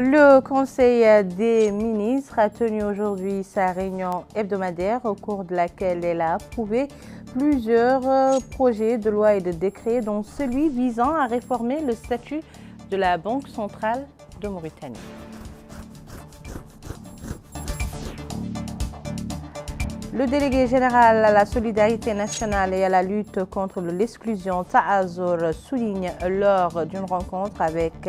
Le Conseil des ministres a tenu aujourd'hui sa réunion hebdomadaire au cours de laquelle elle a approuvé plusieurs projets de loi et de décrets, dont celui visant à réformer le statut de la Banque centrale de Mauritanie. Le délégué général à la solidarité nationale et à la lutte contre l'exclusion, Ta'azour, souligne lors d'une rencontre avec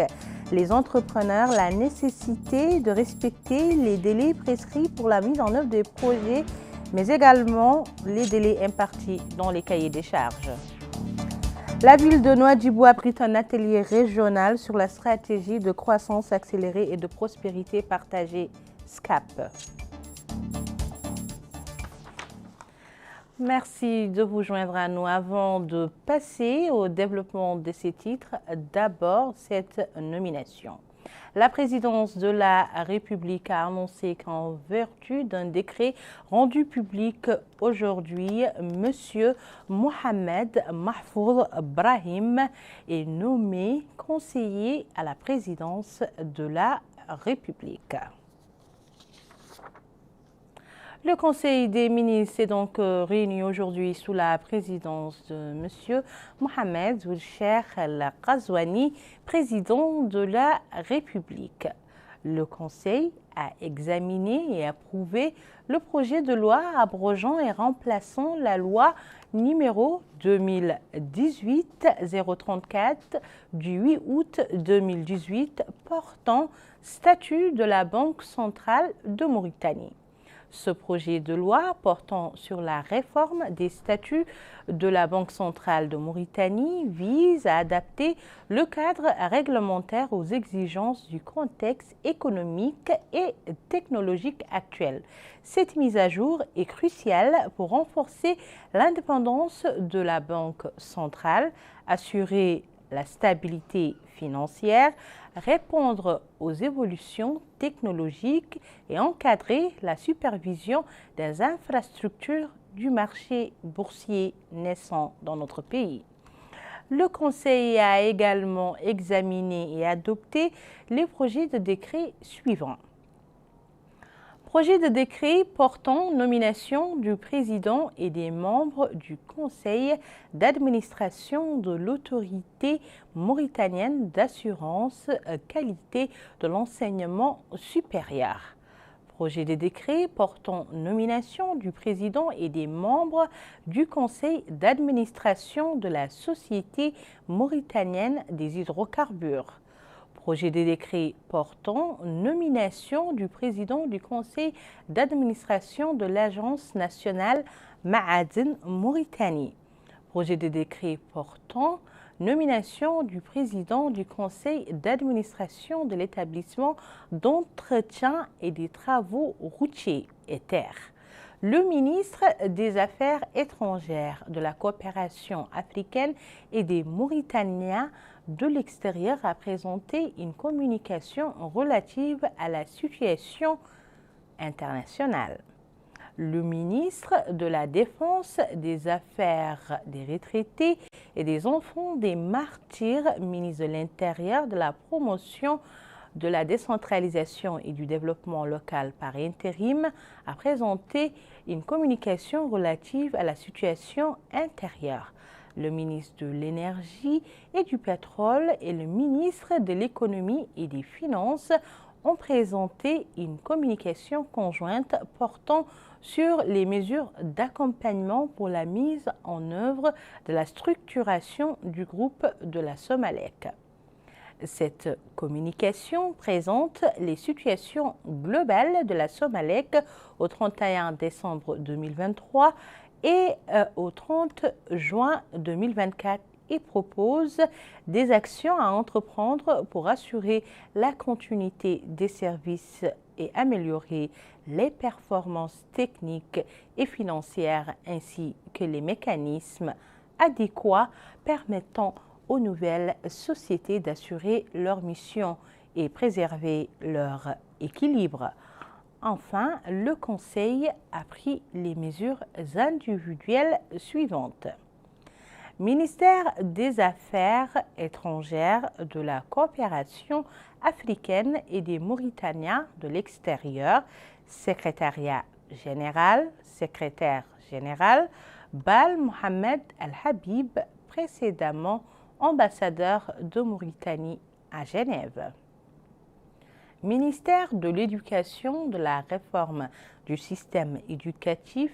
les entrepreneurs la nécessité de respecter les délais prescrits pour la mise en œuvre des projets, mais également les délais impartis dans les cahiers des charges. La ville de Nouadhibou abrite un atelier régional sur la stratégie de croissance accélérée et de prospérité partagée, SCAP. Merci de vous joindre à nous. Avant de passer au développement de ces titres, d'abord cette nomination. La présidence de la République a annoncé qu'en vertu d'un décret rendu public aujourd'hui, M. Mohamed Mahfouz Brahim est nommé conseiller à la présidence de la République. Le Conseil des ministres s'est donc réuni aujourd'hui sous la présidence de M. Mohamed Ould Cheikh El Ghazouani, président de la République. Le Conseil a examiné et approuvé le projet de loi abrogeant et remplaçant la loi numéro 2018-034 du 8 août 2018 portant statut de la Banque centrale de Mauritanie. Ce projet de loi portant sur la réforme des statuts de la Banque centrale de Mauritanie vise à adapter le cadre réglementaire aux exigences du contexte économique et technologique actuel. Cette mise à jour est cruciale pour renforcer l'indépendance de la Banque centrale, assurer la stabilité financière, répondre aux évolutions technologiques et encadrer la supervision des infrastructures du marché boursier naissant dans notre pays. Le Conseil a également examiné et adopté les projets de décret suivants. Projet de décret portant nomination du président et des membres du conseil d'administration de l'autorité mauritanienne d'assurance qualité de l'enseignement supérieur. Projet de décret portant nomination du président et des membres du conseil d'administration de la Société mauritanienne des hydrocarbures. Projet de décret portant nomination du président du conseil d'administration de l'Agence nationale Ma'aden Mauritanie. Projet de décret portant nomination du président du conseil d'administration de l'établissement d'entretien et des travaux routiers ETER. Le ministre des Affaires étrangères, de la coopération africaine et des Mauritaniens de l'extérieur a présenté une communication relative à la situation internationale. Le ministre de la Défense, des Affaires des retraités et des enfants des martyrs, ministre de l'Intérieur, de la promotion de la décentralisation et du développement local par intérim, a présenté une communication relative à la situation intérieure. Le ministre de l'Énergie et du Pétrole et le ministre de l'Économie et des Finances ont présenté une communication conjointe portant sur les mesures d'accompagnement pour la mise en œuvre de la structuration du groupe de la Somalec. Cette communication présente les situations globales de la Somalec au 31 décembre 2023 et au 30 juin 2024 et propose des actions à entreprendre pour assurer la continuité des services et améliorer les performances techniques et financières ainsi que les mécanismes adéquats permettant aux nouvelles sociétés d'assurer leur mission et préserver leur équilibre. Enfin, le Conseil a pris les mesures individuelles suivantes. Ministère des Affaires étrangères, de la coopération africaine et des Mauritaniens de l'extérieur, secrétaire général, Bal Mohamed Al-Habib, précédemment ambassadeur de Mauritanie à Genève. Ministère de l'Éducation, de la réforme du système éducatif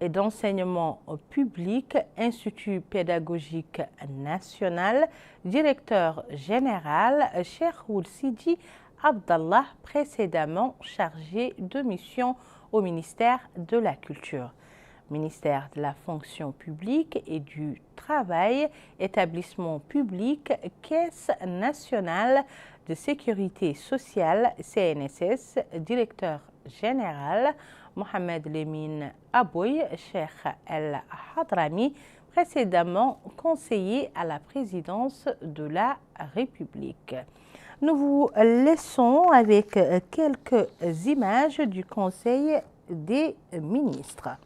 et d'enseignement public, Institut pédagogique national, directeur général, Cheikh Ould Sidi Abdallah, précédemment chargé de mission au ministère de la Culture. Ministère de la fonction publique et du travail, établissement public, Caisse nationale de sécurité sociale, CNSS, directeur général, Mohamed Lemine Abouy, Cheikh El Hadrami, précédemment conseiller à la présidence de la République. Nous vous laissons avec quelques images du Conseil des ministres.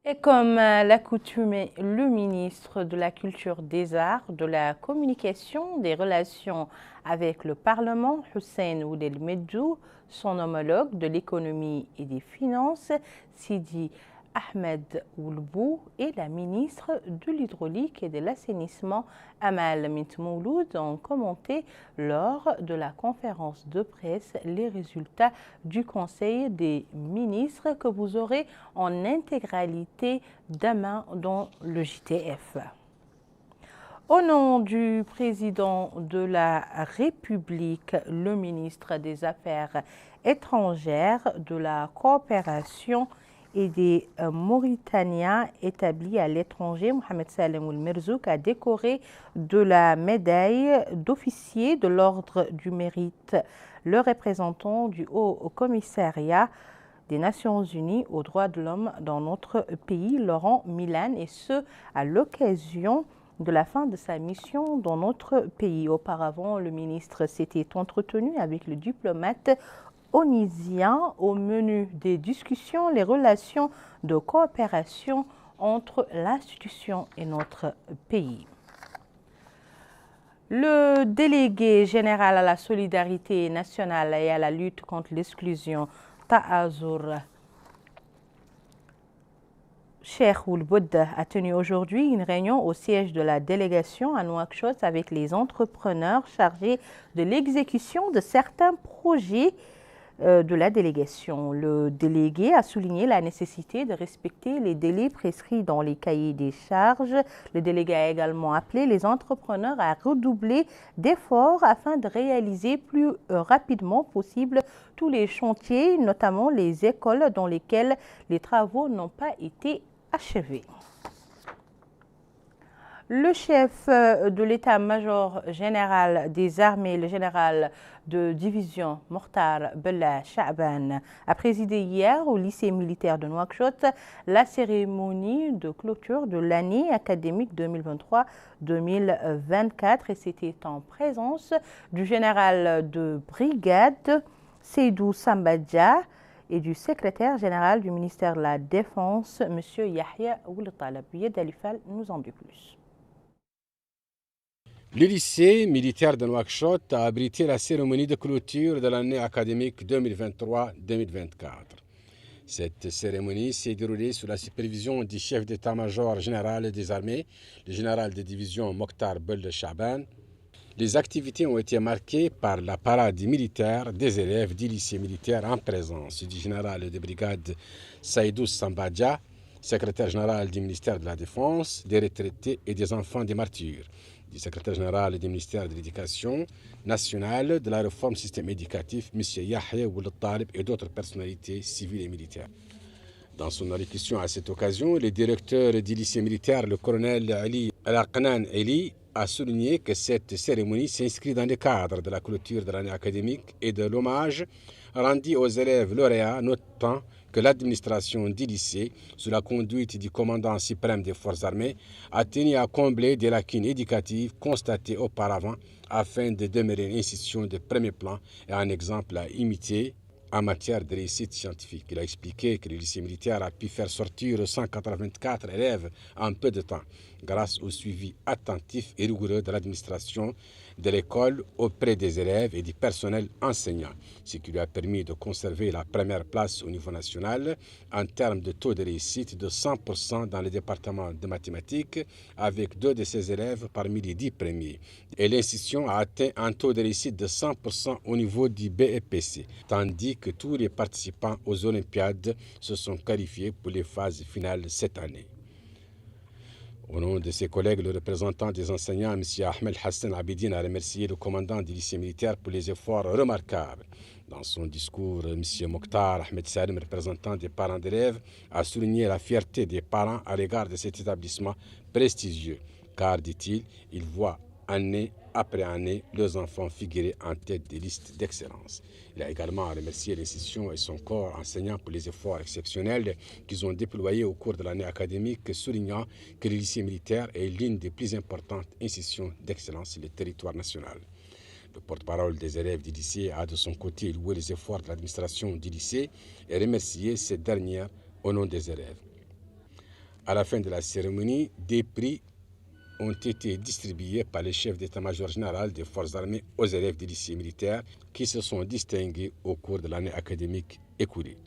Et comme l'accoutumait le ministre de la Culture, des Arts, de la Communication, des Relations avec le Parlement, Hussein Ould El Mejdou, son homologue de l'Économie et des Finances, Sidi Ahmed Ould Bou, et la ministre de l'Hydraulique et de l'Assainissement, Amal Mint Mouloud, ont commenté lors de la conférence de presse les résultats du Conseil des ministres que vous aurez en intégralité demain dans le JTF. Au nom du président de la République, le ministre des Affaires étrangères, de la coopération et des Mauritaniens établis à l'étranger, Mohamed Salem Ould Merzouk, a décoré de la médaille d'officier de l'Ordre du Mérite le représentant du Haut Commissariat des Nations Unies aux droits de l'homme dans notre pays, Laurent Milan, et ce, à l'occasion de la fin de sa mission dans notre pays. Auparavant, le ministre s'était entretenu avec le diplomate onusien. Au menu des discussions, les relations de coopération entre l'institution et notre pays. Le délégué général à la solidarité nationale et à la lutte contre l'exclusion, Ta'azour Cheikh Ould Boud, a tenu aujourd'hui une réunion au siège de la délégation à Nouakchott avec les entrepreneurs chargés de l'exécution de certains projets de la délégation. Le délégué a souligné la nécessité de respecter les délais prescrits dans les cahiers des charges. Le délégué a également appelé les entrepreneurs à redoubler d'efforts afin de réaliser plus rapidement possible tous les chantiers, notamment les écoles dans lesquelles les travaux n'ont pas été achevés. Le chef de l'état-major général des armées, le général de division Mokhtar Bellah Cha'ban, a présidé hier au lycée militaire de Nouakchott la cérémonie de clôture de l'année académique 2023-2024 et c'était en présence du général de brigade Seydou Sambadja et du secrétaire général du ministère de la Défense, M. Yahya Ould-Taleb. Yed Alifal nous en dit plus. Le lycée militaire de Nouakchott a abrité la cérémonie de clôture de l'année académique 2023-2024. Cette cérémonie s'est déroulée sous la supervision du chef d'état-major général des armées, le général de division Mokhtar Bellah Cha'ban. Les activités ont été marquées par la parade militaire des élèves du lycée militaire en présence du général de brigade Seydou Sambadja, secrétaire général du ministère de la Défense, des retraités et des enfants des martyrs, du secrétaire général du ministère de l'Éducation nationale, de la réforme système éducatif, M. Yahya Ould-Taleb et d'autres personnalités civiles et militaires. Dans son allocution à cette occasion, le directeur du lycée militaire, le colonel Ali Al-Aqnan Ali, a souligné que cette cérémonie s'inscrit dans le cadre de la clôture de l'année académique et de l'hommage rendu aux élèves lauréats, notant que l'administration du lycée, sous la conduite du commandant suprême des forces armées, a tenu à combler des lacunes éducatives constatées auparavant afin de demeurer une institution de premier plan et un exemple à imiter en matière de réussite scientifique. Il a expliqué que le lycée militaire a pu faire sortir 184 élèves en peu de temps, grâce au suivi attentif et rigoureux de l'administration de l'école auprès des élèves et du personnel enseignant, ce qui lui a permis de conserver la première place au niveau national en termes de taux de réussite de 100% dans le département de mathématiques, avec 2 de ses élèves parmi les 10 premiers. Et l'institution a atteint un taux de réussite de 100% au niveau du BEPC, tandis que tous les participants aux Olympiades se sont qualifiés pour les phases finales cette année. Au nom de ses collègues, le représentant des enseignants, M. Ahmed Hassan Abidine, a remercié le commandant du lycée militaire pour les efforts remarquables. Dans son discours, M. Mokhtar Ahmed Salim, représentant des parents d'élèves, a souligné la fierté des parents à l'égard de cet établissement prestigieux, car, dit-il, il voit année après année leurs enfants figurer en tête des listes d'excellence. Il a également remercié l'institution et son corps enseignant pour les efforts exceptionnels qu'ils ont déployés au cours de l'année académique, soulignant que le lycée militaire est l'une des plus importantes institutions d'excellence sur le territoire national. Le porte-parole des élèves du lycée a de son côté loué les efforts de l'administration du lycée et remercié cette dernière au nom des élèves. À la fin de la cérémonie, des prix ont été distribués par le chef d'état-major général des forces armées aux élèves du lycée militaire qui se sont distingués au cours de l'année académique écoulée.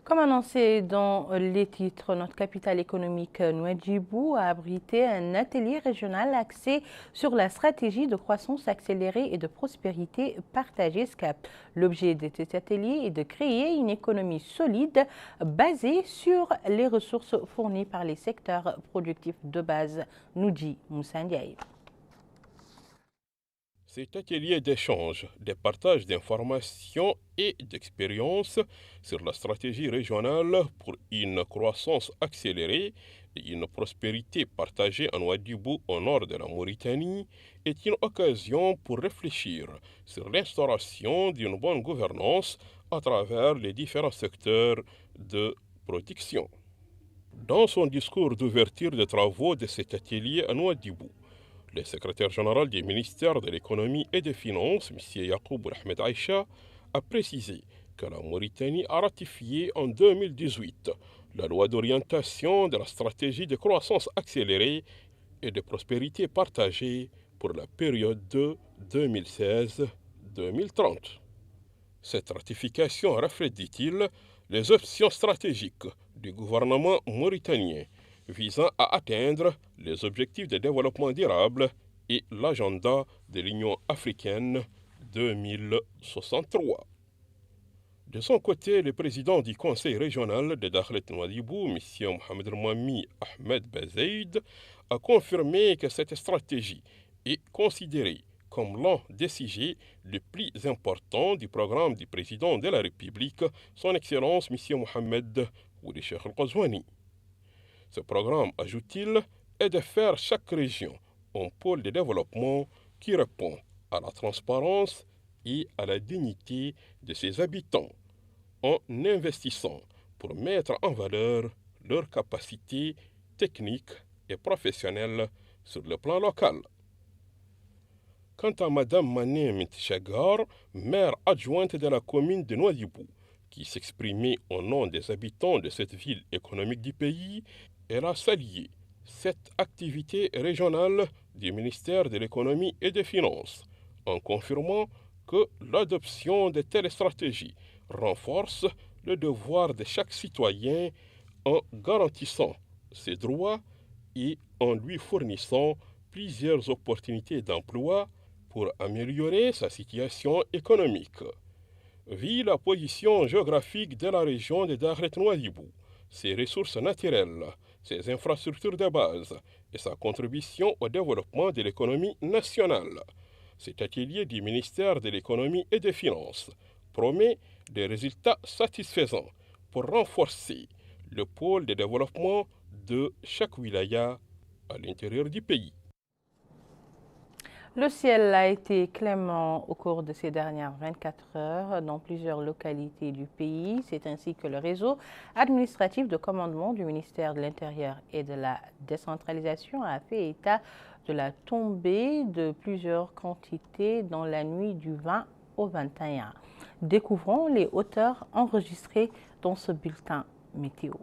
Comme annoncé dans les titres, notre capitale économique Nouadhibou a abrité un atelier régional axé sur la stratégie de croissance accélérée et de prospérité partagée SCAP. L'objet de cet atelier est de créer une économie solide basée sur les ressources fournies par les secteurs productifs de base, nous dit Moussa Ndiaye. Cet atelier d'échange, de partage d'informations et d'expériences sur la stratégie régionale pour une croissance accélérée et une prospérité partagée en Ouadhibou au nord de la Mauritanie est une occasion pour réfléchir sur l'instauration d'une bonne gouvernance à travers les différents secteurs de production. Dans son discours d'ouverture des travaux de cet atelier à Nouadhibou, le secrétaire général du ministère de l'économie et des finances, M. Yacoub Ahmed Aïcha, a précisé que la Mauritanie a ratifié en 2018 la loi d'orientation de la stratégie de croissance accélérée et de prospérité partagée pour la période de 2016-2030. Cette ratification reflète, dit-il, les options stratégiques du gouvernement mauritanien visant à atteindre les objectifs de développement durable et l'agenda de l'Union africaine 2063. De son côté, le président du conseil régional de Dakhlet Nouadhibou, M. Mohamed Mouami Ahmed Bazeid, a confirmé que cette stratégie est considérée comme l'un des sujets les plus importants du programme du président de la République, son Excellence M. Mohamed Ould Cheikh Al-Ghazouani. Ce programme, ajoute-t-il, est de faire chaque région un pôle de développement qui répond à la transparence et à la dignité de ses habitants, en investissant pour mettre en valeur leurs capacités techniques et professionnelles sur le plan local. Quant à Mme Mané Mintchagar, maire adjointe de la commune de Nouadhibou, qui s'exprimait au nom des habitants de cette ville économique du pays, elle a salué cette activité régionale du ministère de l'économie et des finances, en confirmant que l'adoption de telles stratégies renforce le devoir de chaque citoyen en garantissant ses droits et en lui fournissant plusieurs opportunités d'emploi pour améliorer sa situation économique. Vu la position géographique de la région de Dakhlet-Nouadhibou, ses ressources naturelles, ses infrastructures de base et sa contribution au développement de l'économie nationale, cet atelier du ministère de l'économie et des finances promet des résultats satisfaisants pour renforcer le pôle de développement de chaque wilaya à l'intérieur du pays. Le ciel a été clément au cours de ces dernières 24 heures dans plusieurs localités du pays. C'est ainsi que le réseau administratif de commandement du ministère de l'Intérieur et de la décentralisation a fait état de la tombée de plusieurs quantités dans la nuit du 20 au 21. Découvrons les hauteurs enregistrées dans ce bulletin météo.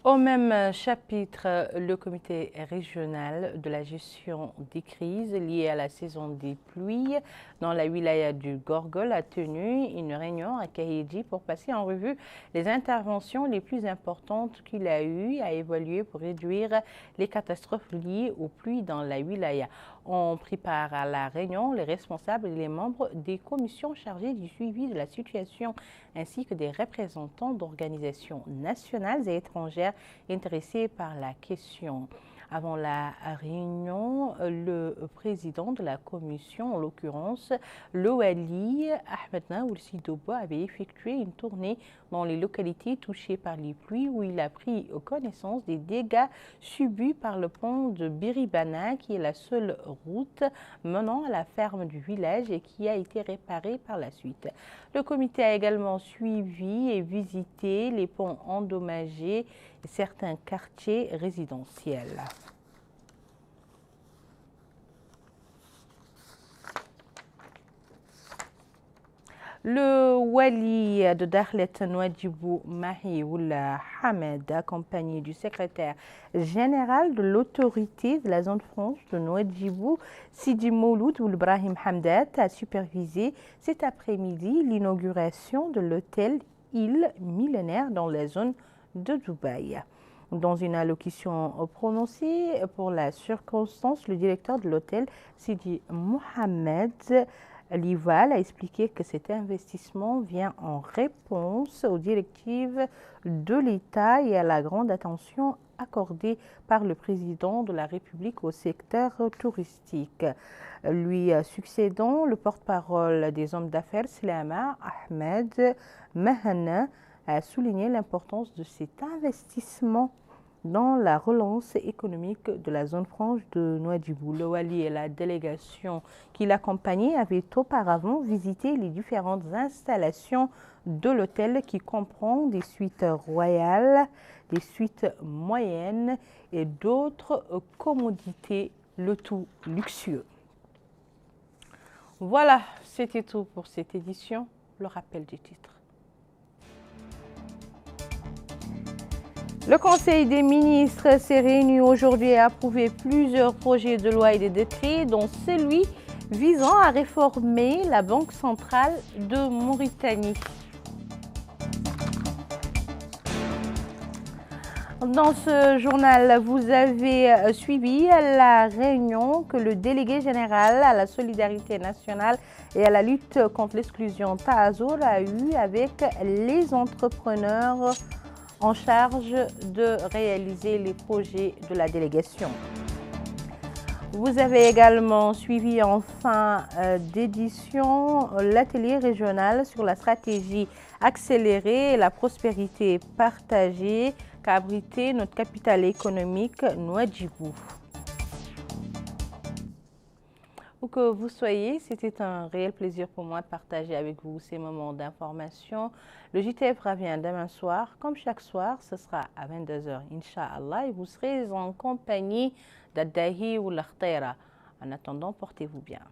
Au même chapitre, le comité régional de la gestion des crises liées à la saison des pluies dans la wilaya du Gorgol a tenu une réunion à Kahidji pour passer en revue les interventions les plus importantes qu'il a eues à évaluer pour réduire les catastrophes liées aux pluies dans la wilaya. On prépare à la réunion les responsables et les membres des commissions chargées du suivi de la situation ainsi que des représentants d'organisations nationales et étrangères intéressés par la question. Avant la réunion, le président de la commission, en l'occurrence le Wali Ahmed Naoul Sidobo, avait effectué une tournée dans les localités touchées par les pluies où il a pris connaissance des dégâts subis par le pont de Biribana, qui est la seule route menant à la ferme du village et qui a été réparée par la suite. Le comité a également suivi et visité les ponts endommagés et certains quartiers résidentiels. Le Wali de Dakhlet Nouadhibou Mahioula Hamed, accompagné du secrétaire général de l'autorité de la zone franche de Nouadhibou, Sidi Mouloud Ibrahim Hamdat, a supervisé cet après-midi l'inauguration de l'hôtel Île Millénaire dans la zone de Dubaï. Dans une allocution prononcée pour la circonstance, le directeur de l'hôtel, Sidi Mohamed Lival, a expliqué que cet investissement vient en réponse aux directives de l'État et à la grande attention accordée par le président de la République au secteur touristique. Lui succédant, le porte-parole des hommes d'affaires, Slama Ahmed Mahana, a souligné l'importance de cet investissement dans la relance économique de la zone franche de Nouadhibou. Le Wali et la délégation qui l'accompagnait avaient auparavant visité les différentes installations de l'hôtel qui comprend des suites royales, des suites moyennes et d'autres commodités, le tout luxueux. Voilà, c'était tout pour cette édition. Le rappel du titre. Le Conseil des ministres s'est réuni aujourd'hui et a approuvé plusieurs projets de loi et de décrets, dont celui visant à réformer la Banque centrale de Mauritanie. Dans ce journal, vous avez suivi la réunion que le délégué général à la solidarité nationale et à la lutte contre l'exclusion Tahazour a eue avec les entrepreneurs en charge de réaliser les projets de la délégation. Vous avez également suivi en fin d'édition l'atelier régional sur la stratégie accélérée et la prospérité partagée qu'a abrité notre capitale économique, Nouadhibou. Où que vous soyez, c'était un réel plaisir pour moi de partager avec vous ces moments d'information. Le JTF revient demain soir. Comme chaque soir, ce sera à 22h, Inch'Allah, et vous serez en compagnie d'Addahi ou l'Akhtera. En attendant, portez-vous bien.